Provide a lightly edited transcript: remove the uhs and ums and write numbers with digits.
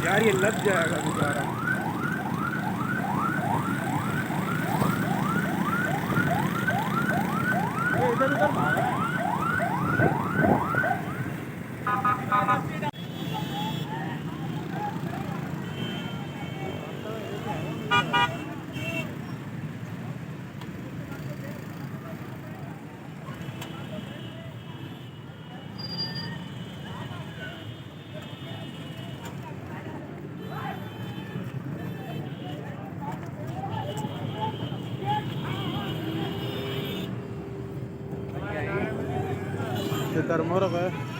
यार ये लग जाएगा बेचारा। ये इधर उधर भागा है। ये तरमोरक है।